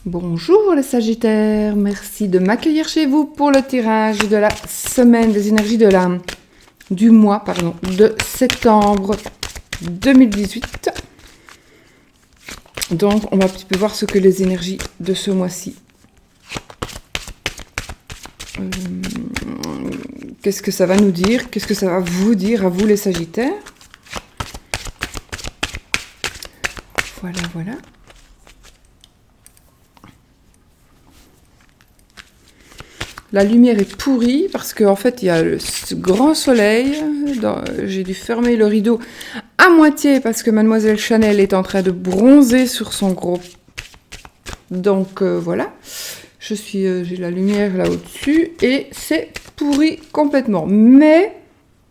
Bonjour les Sagittaires, merci de m'accueillir chez vous pour le tirage de la semaine des énergies du mois de septembre 2018. Donc on va un petit peu voir ce que les énergies de ce mois-ci. Qu'est-ce que ça va nous dire? Qu'est-ce que ça va vous dire à vous les Sagittaires? Voilà. La lumière est pourrie parce qu'en fait, il y a ce grand soleil. J'ai dû fermer le rideau à moitié parce que Mademoiselle Chanel est en train de bronzer sur son gros. Donc voilà, j'ai la lumière là au-dessus et c'est pourri complètement. Mais,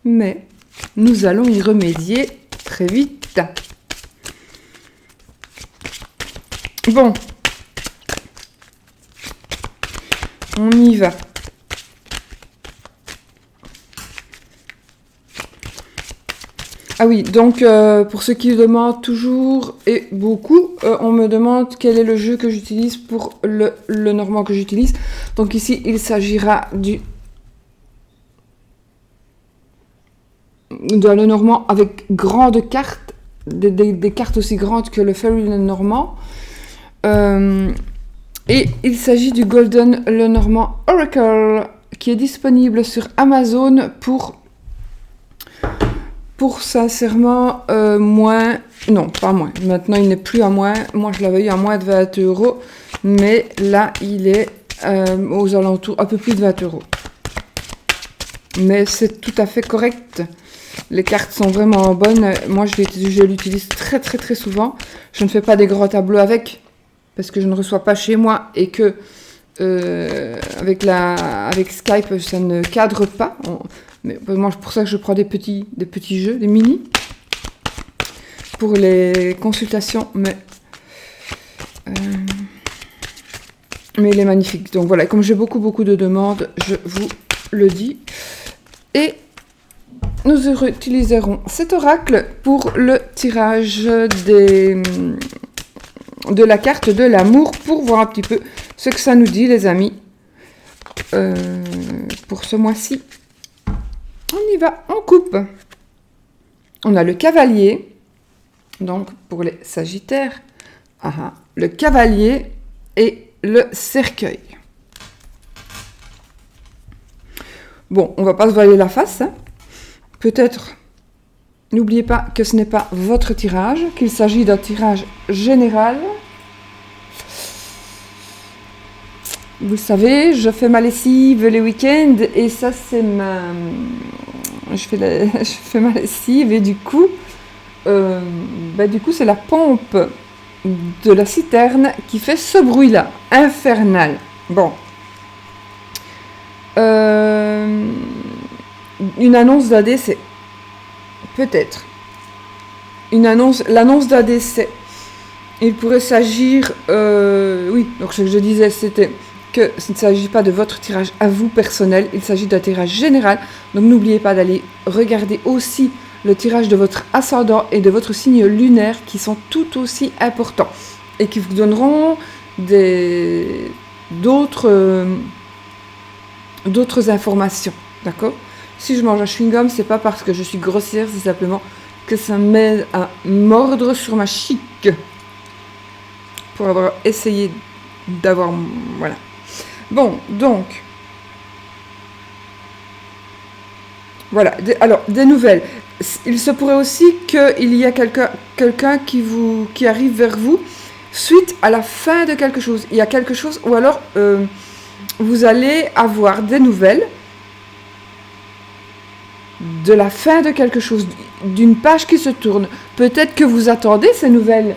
nous allons y remédier très vite. Bon, on y va. Ah oui, donc pour ceux qui demandent toujours, et beaucoup, on me demande quel est le jeu que j'utilise pour le normand que j'utilise. Donc ici, il s'agira de le normand avec grandes cartes, des cartes aussi grandes que le Fairy Normand. Et il s'agit du Golden Lenormand Oracle qui est disponible sur Amazon pour sincèrement moins... Non, pas moins. Maintenant, il n'est plus à moins. Moi, je l'avais eu à moins de 20 €. Mais là, il est aux alentours, un peu plus de 20 €. Mais c'est tout à fait correct. Les cartes sont vraiment bonnes. Moi, je l'utilise très, très, très souvent. Je ne fais pas des gros tableaux avec, parce que je ne reçois pas chez moi et que avec Skype, ça ne cadre pas. Mais moi, c'est pour ça que je prends des petits jeux, des mini, pour les consultations. Mais il est magnifique. Donc voilà, comme j'ai beaucoup de demandes, je vous le dis. Et nous utiliserons cet oracle pour le tirage de la carte de l'amour pour voir un petit peu ce que ça nous dit, les amis, pour ce mois-ci. On y va, on coupe. On a le cavalier, donc pour les Sagittaires, le cavalier et le cercueil. Bon, on va pas se voiler la face, hein. Peut-être, n'oubliez pas que ce n'est pas votre tirage, qu'il s'agit d'un tirage général. Vous savez, je fais ma lessive les week-ends et ça c'est je fais ma lessive et du coup c'est la pompe de la citerne qui fait ce bruit-là, infernal. Bon. Une annonce d'un décès. Peut-être. L'annonce d'un décès. Il pourrait s'agir... oui, donc ce que je disais, c'était que ce ne s'agit pas de votre tirage à vous personnel, il s'agit d'un tirage général. Donc n'oubliez pas d'aller regarder aussi le tirage de votre ascendant et de votre signe lunaire qui sont tout aussi importants et qui vous donneront d'autres informations. D'accord ? Si je mange un chewing-gum, c'est pas parce que je suis grossière, c'est simplement que ça m'aide à mordre sur ma chic pour avoir essayé d'avoir... Voilà. Bon, donc... Voilà. Alors, des nouvelles. Il se pourrait aussi qu'il y ait quelqu'un qui arrive vers vous suite à la fin de quelque chose. Il y a quelque chose, ou alors vous allez avoir des nouvelles de la fin de quelque chose, d'une page qui se tourne. Peut-être que vous attendez ces nouvelles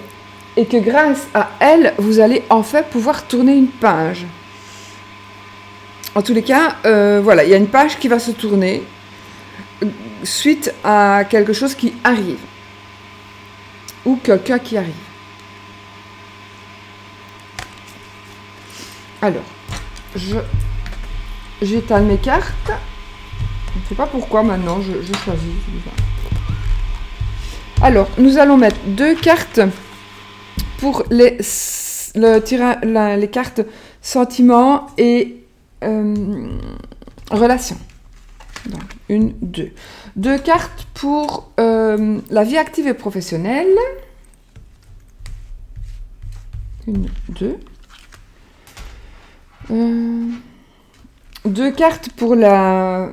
et que grâce à elles, vous allez enfin pouvoir tourner une page. En tous les cas, voilà, il y a une page qui va se tourner suite à quelque chose qui arrive ou quelqu'un qui arrive. Alors, j'étale mes cartes. Je ne sais pas pourquoi maintenant, je choisis. Alors, nous allons mettre 2 cartes pour les les cartes sentiments et relations. Donc, 1, 2. 2 cartes pour la vie active et professionnelle. 1, 2. 2 cartes pour la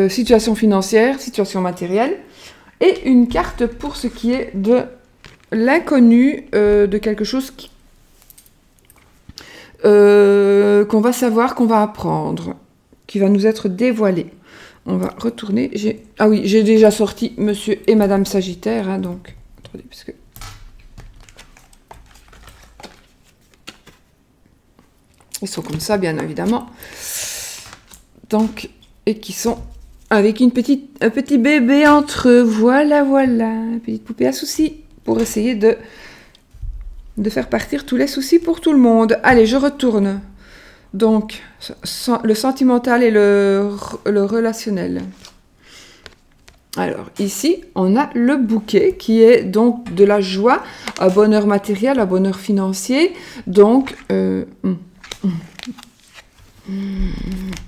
situation financière, situation matérielle. Et une carte pour ce qui est de l'inconnu, de quelque chose qu'on va savoir, qu'on va apprendre, qui va nous être dévoilé. On va retourner. Ah oui, j'ai déjà sorti Monsieur et Madame Sagittaire, hein, donc. Attendez, parce que... Ils sont comme ça, bien évidemment. Donc, et qui sont avec un petit bébé entre eux. Voilà, voilà. Une petite poupée à soucis pour essayer de faire partir tous les soucis pour tout le monde. Allez, je retourne. Donc, le sentimental et le relationnel. Alors, ici, on a le bouquet qui est donc de la joie, un bonheur matériel, un bonheur financier. Donc,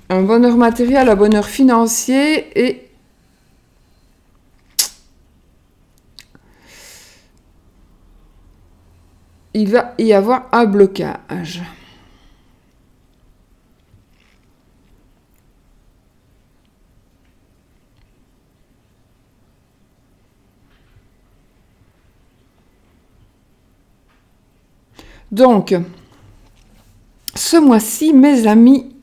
un bonheur matériel, un bonheur financier et il va y avoir un blocage. Donc, ce mois-ci, mes amis,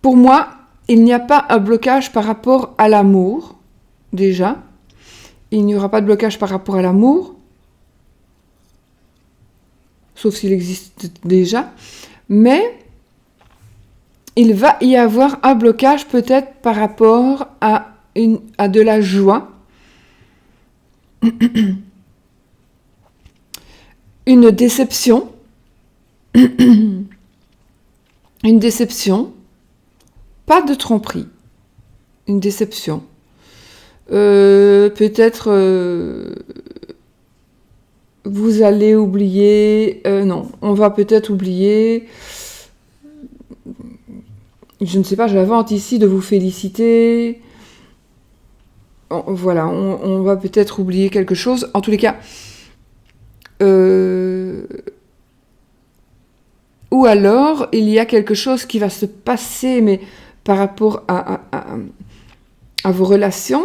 pour moi, il n'y a pas un blocage par rapport à l'amour, déjà. Il n'y aura pas de blocage par rapport à l'amour, sauf s'il existe déjà. Mais il va y avoir un blocage peut-être par rapport à de la joie. Une déception. Une déception. Pas de tromperie. Une déception. Peut-être vous allez oublier... non, on va peut-être oublier... Je ne sais pas, j'invente ici de vous féliciter. Voilà, on va peut-être oublier quelque chose. En tous les cas... ou alors, il y a quelque chose qui va se passer, mais par rapport à vos relations.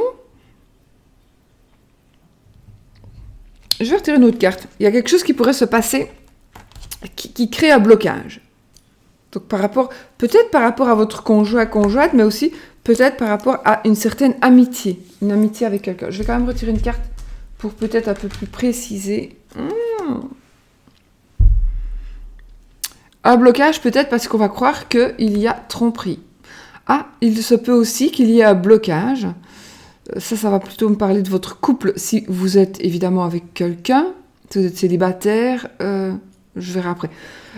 Je vais retirer une autre carte. Il y a quelque chose qui pourrait se passer qui crée un blocage. Donc peut-être par rapport à votre conjointe, mais aussi peut-être par rapport à une certaine amitié. Une amitié avec quelqu'un. Je vais quand même retirer une carte pour peut-être un peu plus préciser. Un blocage peut-être parce qu'on va croire qu'il y a tromperie. Ah, il se peut aussi qu'il y ait un blocage. Ça va plutôt me parler de votre couple. Si vous êtes évidemment avec quelqu'un, si vous êtes célibataire, je verrai après.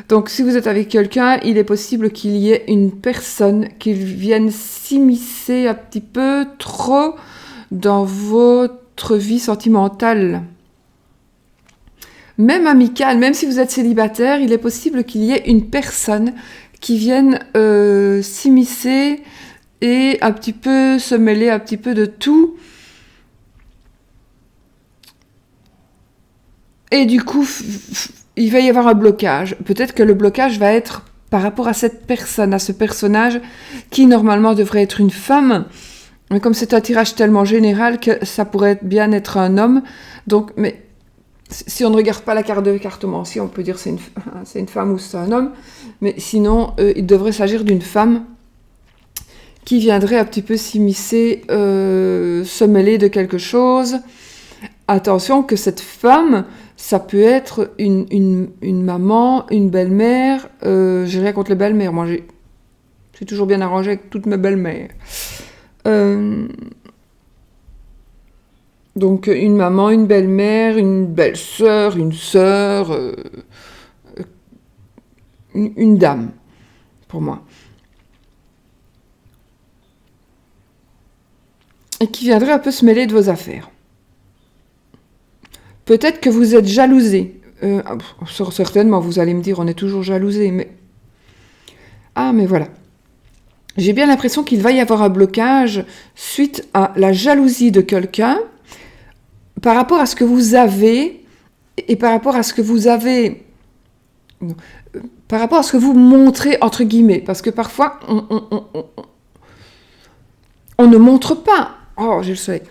Donc, si vous êtes avec quelqu'un, il est possible qu'il y ait une personne qui vienne s'immiscer un petit peu trop dans votre vie sentimentale. Même amicale, même si vous êtes célibataire, il est possible qu'il y ait une personne qui vienne s'immiscer et un petit peu se mêler un petit peu de tout. Et du coup, il va y avoir un blocage. Peut-être que le blocage va être par rapport à cette personne, à ce personnage qui normalement devrait être une femme. Mais comme c'est un tirage tellement général que ça pourrait bien être un homme. Donc, mais si on ne regarde pas la carte de cartomancie, on peut dire c'est une femme ou c'est un homme. Mais sinon, il devrait s'agir d'une femme qui viendrait un petit peu s'immiscer, se mêler de quelque chose. Attention que cette femme, ça peut être une maman, une belle-mère. J'ai rien contre les belles-mères. Moi, j'ai toujours bien arrangé avec toutes mes belles-mères. Donc, une maman, une belle-mère, une belle-sœur, une sœur, une dame, pour moi. et qui viendrait un peu se mêler de vos affaires. Peut-être que vous êtes jalousé. Certainement, vous allez me dire, on est toujours jalousé, mais... Ah, mais voilà. J'ai bien l'impression qu'il va y avoir un blocage suite à la jalousie de quelqu'un par rapport à ce que vous avez et par rapport à ce que vous avez... Non, par rapport à ce que vous montrez, entre guillemets. Parce que parfois, on ne montre pas. Oh, j'ai le soleil.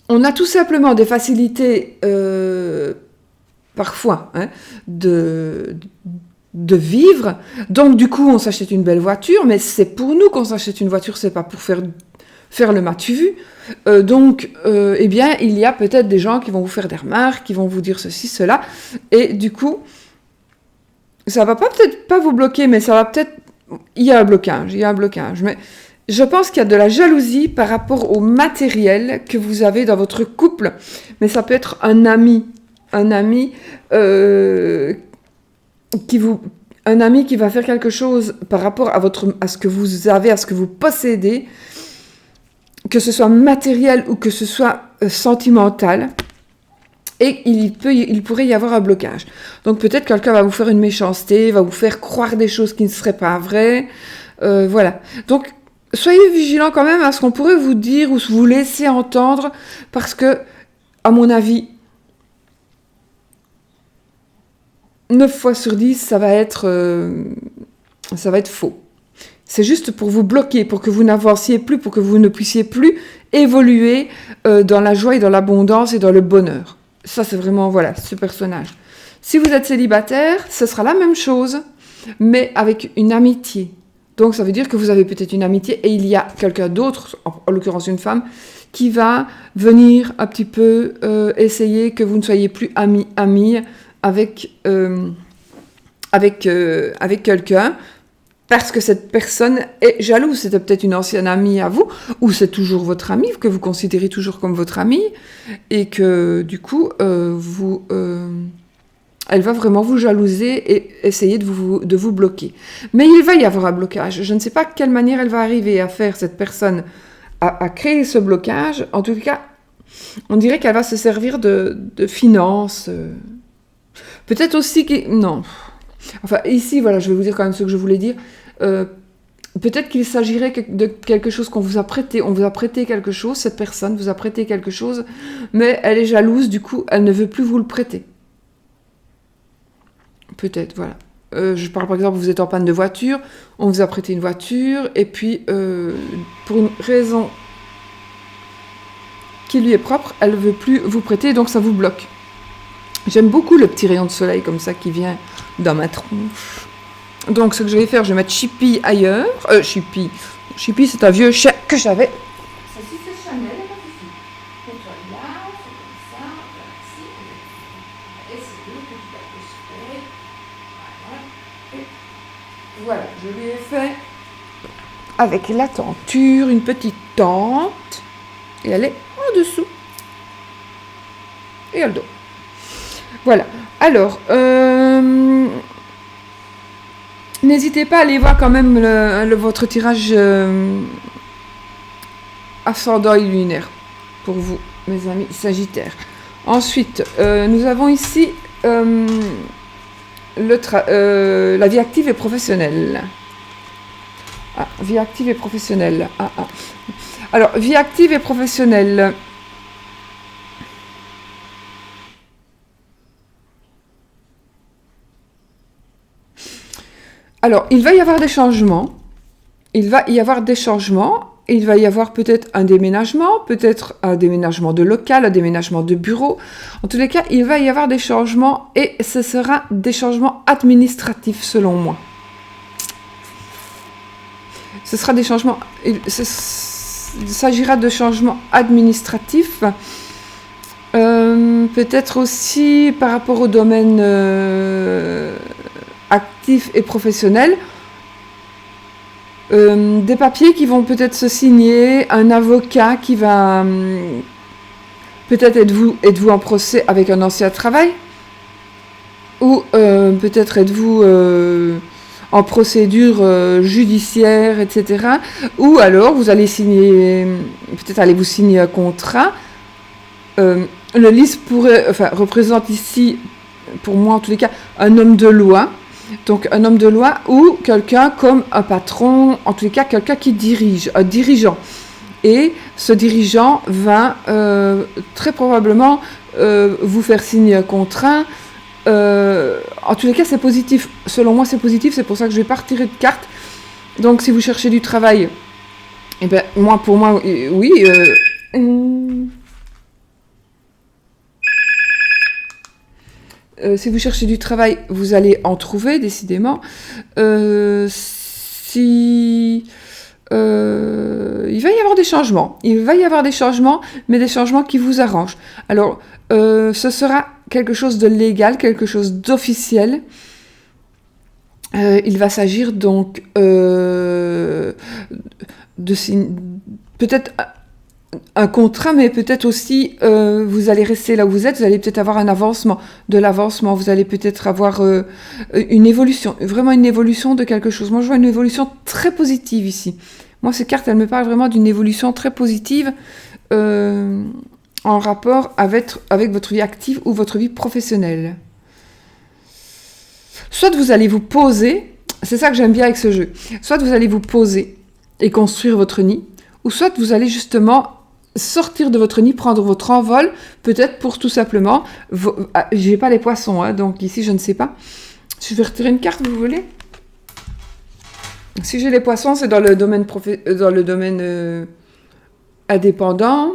On a tout simplement des facilités, parfois, hein, de vivre. Donc, du coup, on s'achète une belle voiture, mais c'est pour nous qu'on s'achète une voiture, c'est pas pour faire le m'as-tu vu. Donc, eh bien, il y a peut-être des gens qui vont vous faire des remarques, qui vont vous dire ceci, cela, et du coup, ça va peut-être pas vous bloquer, mais ça va peut-être... Il y a un blocage, mais je pense qu'il y a de la jalousie par rapport au matériel que vous avez dans votre couple, mais ça peut être un ami qui va faire quelque chose par rapport à ce que vous avez, à ce que vous possédez, que ce soit matériel ou que ce soit sentimental, et il pourrait y avoir un blocage. Donc peut-être quelqu'un va vous faire une méchanceté, va vous faire croire des choses qui ne seraient pas vraies, voilà. Donc soyez vigilants quand même à ce qu'on pourrait vous dire ou vous laisser entendre, parce que, à mon avis, 9 fois sur 10, ça va être faux. C'est juste pour vous bloquer, pour que vous n'avanciez plus, pour que vous ne puissiez plus évoluer dans la joie et dans l'abondance et dans le bonheur. Ça, c'est vraiment, voilà, ce personnage. Si vous êtes célibataire, ce sera la même chose, mais avec une amitié. Donc, ça veut dire que vous avez peut-être une amitié et il y a quelqu'un d'autre, en l'occurrence une femme, qui va venir un petit peu essayer que vous ne soyez plus amis avec quelqu'un, parce que cette personne est jalouse. C'était peut-être une ancienne amie à vous, ou c'est toujours votre amie, que vous considérez toujours comme votre amie, et que du coup, elle va vraiment vous jalouser et essayer de vous bloquer. Mais il va y avoir un blocage. Je ne sais pas de quelle manière elle va arriver à faire, cette personne, à créer ce blocage. En tout cas, on dirait qu'elle va se servir de finances. Peut-être aussi non. Enfin, ici, voilà, je vais vous dire quand même ce que je voulais dire. Peut-être qu'il s'agirait de quelque chose qu'on vous a prêté. On vous a prêté quelque chose, cette personne vous a prêté quelque chose, mais elle est jalouse, du coup, elle ne veut plus vous le prêter. Peut-être, voilà. Je parle par exemple, vous êtes en panne de voiture, on vous a prêté une voiture, et puis, pour une raison qui lui est propre, elle ne veut plus vous prêter, donc ça vous bloque. J'aime beaucoup le petit rayon de soleil comme ça qui vient dans ma tronche. Donc, ce que je vais faire, je vais mettre Chippy ailleurs. Chippy, c'est un vieux chat que j'avais. Ceci, c'est Chanel, pas ici. Mets-toi là, c'est comme ça, ici. Et c'est deux petits apostrophes. Voilà. Et voilà, je lui ai fait avec la tenture, une petite tente. Et elle est en dessous. Et elle dort. Voilà. Alors, n'hésitez pas à aller voir quand même votre tirage ascendant et lunaire pour vous, mes amis sagittaires. Ensuite, nous avons ici la vie active et professionnelle. Ah, vie active et professionnelle. Alors, vie active et professionnelle. Alors, il va y avoir des changements. Il va y avoir peut-être un déménagement de local, un déménagement de bureau. En tous les cas, il va y avoir des changements et ce sera des changements administratifs selon moi. Ce sera des changements... Il s'agira de changements administratifs. Peut-être aussi par rapport au domaine... actifs et professionnels, des papiers qui vont peut-être se signer, un avocat qui va peut-être êtes-vous en procès avec un ancien travail, ou peut-être êtes-vous en procédure judiciaire, etc. Ou alors vous allez signer, peut-être allez-vous signer un contrat. Le LIS représente ici, pour moi en tous les cas, un homme de loi. Donc un homme de loi ou quelqu'un comme un patron, en tous les cas quelqu'un qui dirige, un dirigeant. Et ce dirigeant va très probablement vous faire signer un contrat. En tous les cas, c'est positif. Selon moi, c'est positif. C'est pour ça que je ne vais pas retirer de carte. Donc, si vous cherchez du travail, eh ben, pour moi, oui. Si vous cherchez du travail, vous allez en trouver, décidément. Il va y avoir des changements. Il va y avoir des changements, mais des changements qui vous arrangent. Alors, ce sera quelque chose de légal, quelque chose d'officiel. Il va s'agir donc peut-être un contrat, mais peut-être aussi vous allez rester là où vous êtes, vous allez peut-être avoir un avancement, vous allez peut-être avoir une évolution, vraiment une évolution de quelque chose. Moi, je vois une évolution très positive ici. Moi, ces cartes, elles me parlent vraiment d'une évolution très positive en rapport avec votre vie active ou votre vie professionnelle. Soit vous allez vous poser, c'est ça que j'aime bien avec ce jeu, soit vous allez vous poser et construire votre nid, ou soit vous allez justement sortir de votre nid, prendre votre envol, peut-être pour tout simplement... j'ai pas les poissons, donc ici je ne sais pas. Je vais retirer une carte, vous voulez ? Si j'ai les poissons, c'est dans le domaine, indépendant,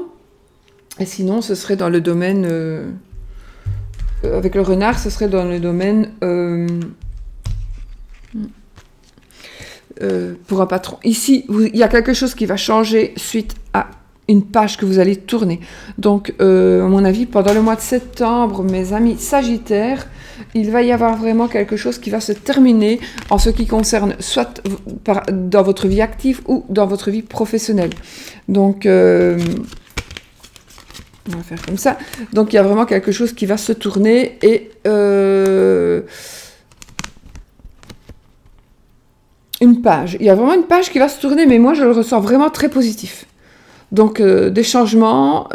et sinon ce serait dans le domaine... avec le renard, ce serait dans le domaine... pour un patron. Ici, il y a quelque chose qui va changer suite à une page que vous allez tourner. Donc, à mon avis, pendant le mois de septembre, mes amis Sagittaires, il va y avoir vraiment quelque chose qui va se terminer en ce qui concerne soit dans votre vie active ou dans votre vie professionnelle. Donc, on va faire comme ça. Donc, il y a vraiment quelque chose qui va se tourner et... une page. Il y a vraiment une page qui va se tourner, mais moi, je le ressens vraiment très positif. Donc, des changements,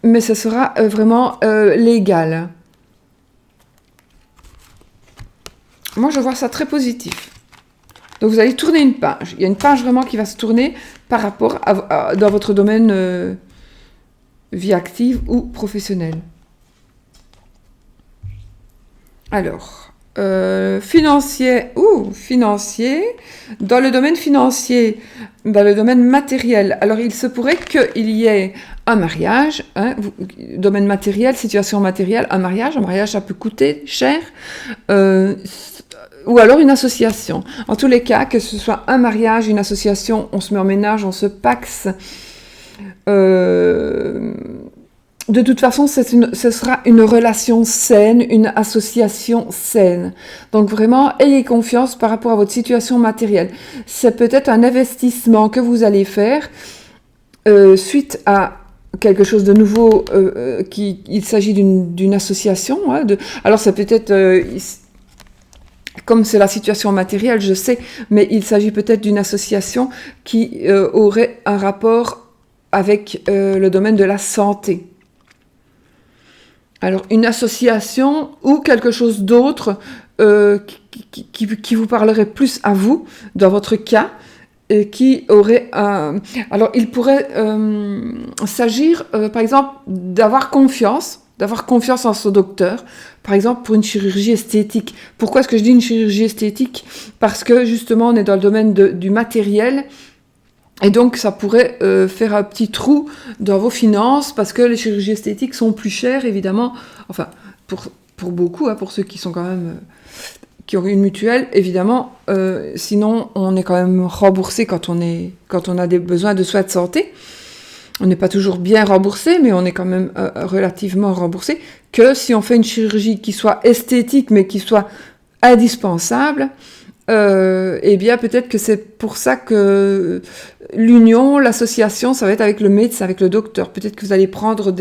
mais ce sera vraiment légal. Moi, je vois ça très positif. Donc, vous allez tourner une page. Il y a une page vraiment qui va se tourner par rapport dans votre domaine vie active ou professionnelle. financier, dans le domaine financier, dans le domaine matériel. Alors, il se pourrait qu'il y ait un mariage, domaine matériel, situation matérielle, un mariage, ça peut coûter cher, ou alors une association. En tous les cas, que ce soit un mariage, une association, on se met en ménage, on se paxe, de toute façon, ce sera une relation saine, une association saine. Donc vraiment, ayez confiance par rapport à votre situation matérielle. C'est peut-être un investissement que vous allez faire suite à quelque chose de nouveau. Il s'agit d'une association. Alors, c'est peut-être... comme c'est la situation matérielle, je sais, mais il s'agit peut-être d'une association qui aurait un rapport avec le domaine de la santé. Alors, une association ou quelque chose d'autre qui vous parlerait plus à vous, dans votre cas, et qui aurait un... Alors, il pourrait s'agir, par exemple, d'avoir confiance en son docteur, par exemple, pour une chirurgie esthétique. Pourquoi est-ce que je dis une chirurgie esthétique ? Parce que, justement, on est dans le domaine du matériel. Et donc, ça pourrait faire un petit trou dans vos finances parce que les chirurgies esthétiques sont plus chères, évidemment. Enfin, pour beaucoup, pour ceux qui sont quand même... qui ont une mutuelle, évidemment. Sinon, on est quand même remboursé quand on a des besoins de soins de santé. On n'est pas toujours bien remboursé, mais on est quand même relativement remboursé. Que si on fait une chirurgie qui soit esthétique, mais qui soit indispensable... eh bien, peut-être que c'est pour ça que l'association, ça va être avec le médecin, avec le docteur. Peut-être que vous allez prendre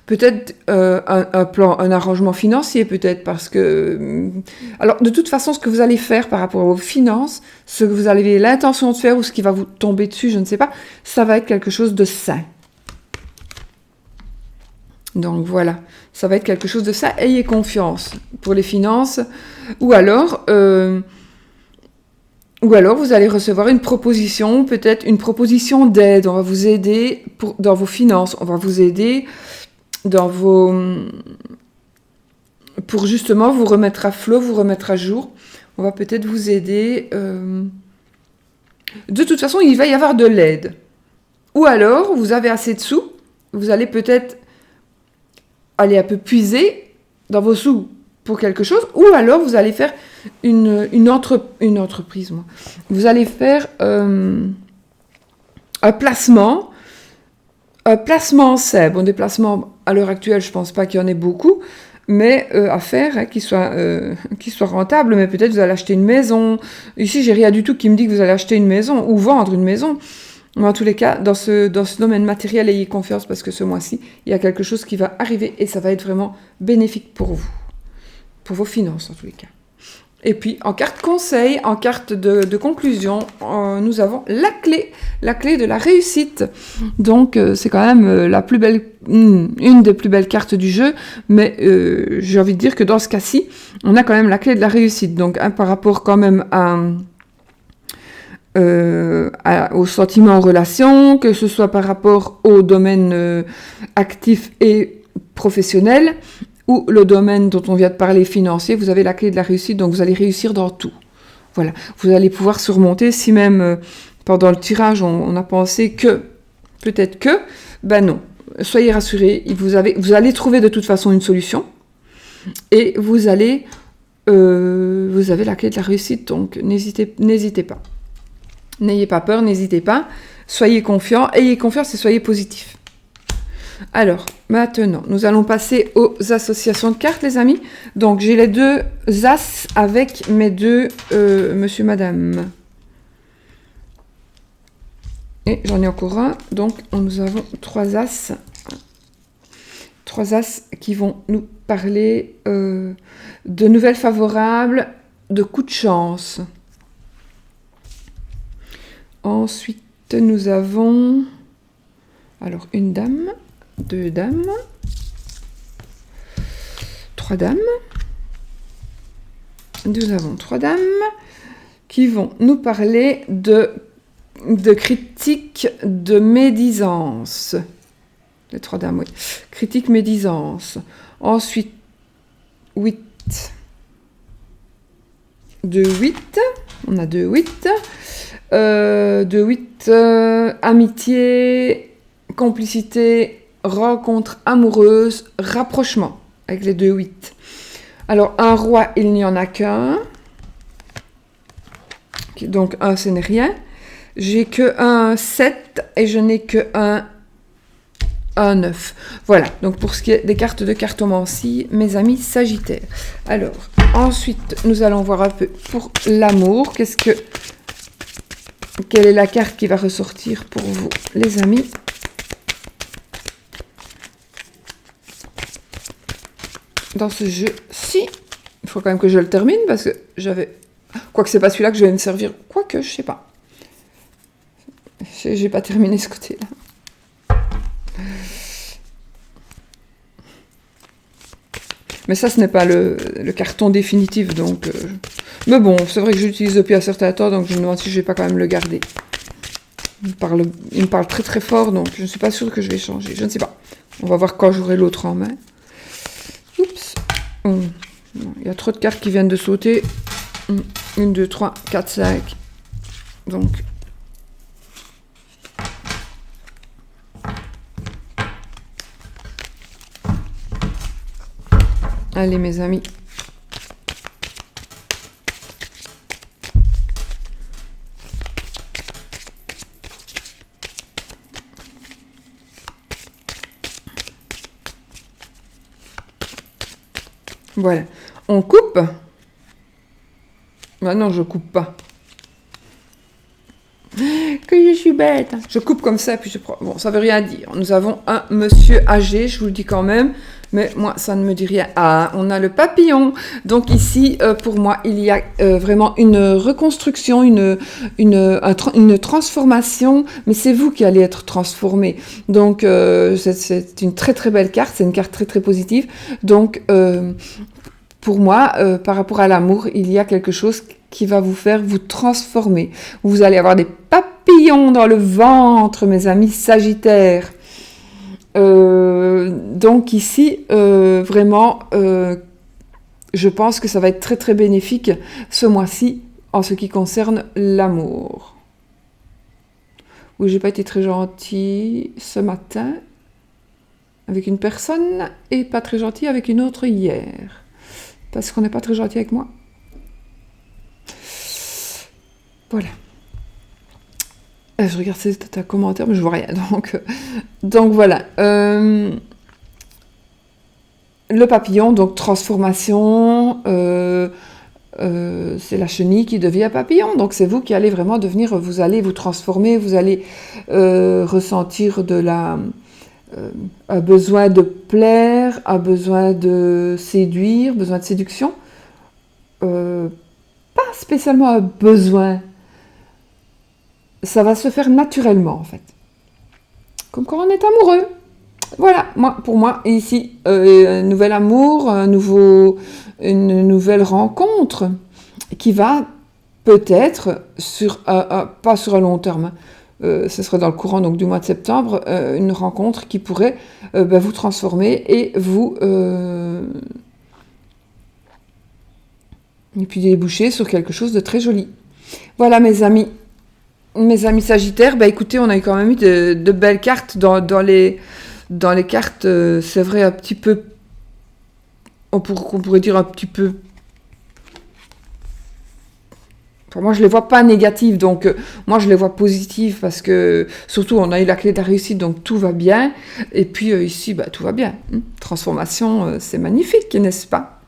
peut-être un plan, un arrangement financier, peut-être, parce que... alors, de toute façon, ce que vous allez faire par rapport à vos finances, ce que vous avez l'intention de faire ou ce qui va vous tomber dessus, je ne sais pas, ça va être quelque chose de sain. Donc voilà, ça va être quelque chose de ça. Ayez confiance pour les finances. Ou alors vous allez recevoir une proposition, peut-être une proposition d'aide. On va vous aider dans vos finances. On va vous aider pour justement vous remettre à flot, vous remettre à jour. On va peut-être vous aider. De toute façon, il va y avoir de l'aide. Ou alors, vous avez assez de sous. Vous allez peut-être aller un peu puiser dans vos sous pour quelque chose, ou alors vous allez faire une entreprise. Vous allez faire un placement en SEB. Bon, des placements, à l'heure actuelle, je ne pense pas qu'il y en ait beaucoup, mais à faire, qui soit rentable, mais peut-être vous allez acheter une maison. Ici, j'ai rien du tout qui me dit que vous allez acheter une maison ou vendre une maison. Mais en tous les cas, dans ce domaine matériel, ayez confiance parce que ce mois-ci, il y a quelque chose qui va arriver et ça va être vraiment bénéfique pour vous, pour vos finances en tous les cas. Et puis, en carte conseil, en carte de conclusion, nous avons la clé de la réussite. Donc, c'est quand même la plus belle, une des plus belles cartes du jeu, mais j'ai envie de dire que dans ce cas-ci, on a quand même la clé de la réussite. Donc, par rapport quand même aux sentiments en relation, que ce soit par rapport au domaine actif et professionnel, ou le domaine dont on vient de parler financier, vous avez la clé de la réussite, donc vous allez réussir dans tout. Voilà, vous allez pouvoir surmonter, si même pendant le tirage, on a pensé que, peut-être que, ben non, soyez rassurés, vous allez trouver de toute façon une solution, et vous avez la clé de la réussite, donc n'hésitez pas. N'ayez pas peur, n'hésitez pas, soyez confiants, ayez confiance et soyez positifs. Alors, maintenant, nous allons passer aux associations de cartes, les amis. Donc, j'ai les deux As avec mes deux Monsieur, Madame. Et j'en ai encore un. Donc, nous avons trois As. Trois As qui vont nous parler de nouvelles favorables, de coups de chance. Ensuite, nous avons alors une dame, deux dames, trois dames. Nous avons trois dames qui vont nous parler de critique de médisance. Les trois dames, oui. Critique, médisance. Ensuite, 8. 2, 8. On a 2, 8. 2, 8. Amitié, complicité, rencontre amoureuse, rapprochement. Avec les 2, 8. Alors, un roi, il n'y en a qu'un. Donc, un, ce n'est rien. J'ai que un 7 et je n'ai que un 9. Voilà, donc pour ce qui est des cartes de cartomancie, mes amis Sagittaires. Alors, ensuite, nous allons voir un peu pour l'amour. Quelle est la carte qui va ressortir pour vous, les amis? Dans ce jeu-ci, il faut quand même que je le termine parce que j'avais... Quoique c'est pas celui-là que je vais me servir. Quoique, je sais pas. J'ai pas terminé ce côté-là. Mais ça, ce n'est pas le carton définitif, donc... Mais bon, c'est vrai que j'utilise depuis un certain temps, donc je me demande si je vais pas quand même le garder. Il me parle très très fort, donc je ne suis pas sûre que je vais changer. Je ne sais pas. On va voir quand j'aurai l'autre en main. Oups. Il y a trop de cartes qui viennent de sauter. 1, 2, 3, 4, 5. Donc... Allez, mes amis. Voilà. On coupe. Ah non, je coupe pas. Que je suis bête. Je coupe comme ça, puis je prends. Bon, ça veut rien dire. Nous avons un monsieur âgé, je vous le dis quand même, mais moi, ça ne me dit rien. Ah, on a le papillon. Donc ici, pour moi, il y a vraiment une reconstruction, une transformation, mais c'est vous qui allez être transformé. Donc, c'est une très très belle carte, c'est une carte très très positive. Donc, pour moi, par rapport à l'amour, il y a quelque chose qui va vous faire vous transformer. Vous allez avoir des papillons dans le ventre, mes amis Sagittaires. Donc ici, vraiment, je pense que ça va être très très bénéfique ce mois-ci en ce qui concerne l'amour. Oui, j'ai pas été très gentille ce matin avec une personne et pas très gentille avec une autre hier. Parce qu'on n'est pas très gentil avec moi. Voilà. Je regarde c'est un commentaire, mais je vois rien. Donc voilà. Le papillon, donc transformation, c'est la chenille qui devient papillon. Donc c'est vous qui allez vraiment devenir, vous allez vous transformer, vous allez ressentir un besoin de plaire, un besoin de séduire, besoin de séduction. Pas spécialement un besoin. Ça va se faire naturellement, en fait. Comme quand on est amoureux. Voilà, pour moi, ici, un nouvel amour, une nouvelle rencontre qui va peut-être, pas sur un long terme, ce sera dans le courant donc, du mois de septembre, une rencontre qui pourrait vous transformer et vous... et puis déboucher sur quelque chose de très joli. Voilà, mes amis Sagittaires, écoutez, on a quand même eu de belles cartes dans les cartes, c'est vrai, un petit peu, on pourrait dire un petit peu, pour moi je les vois pas négatives, donc moi je les vois positives, parce que surtout on a eu la clé de la réussite, donc tout va bien, et puis ici, tout va bien, transformation, c'est magnifique, n'est-ce pas?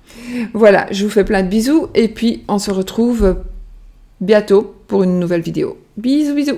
Voilà, je vous fais plein de bisous, et puis on se retrouve bientôt pour une nouvelle vidéo. Bisous, bisous.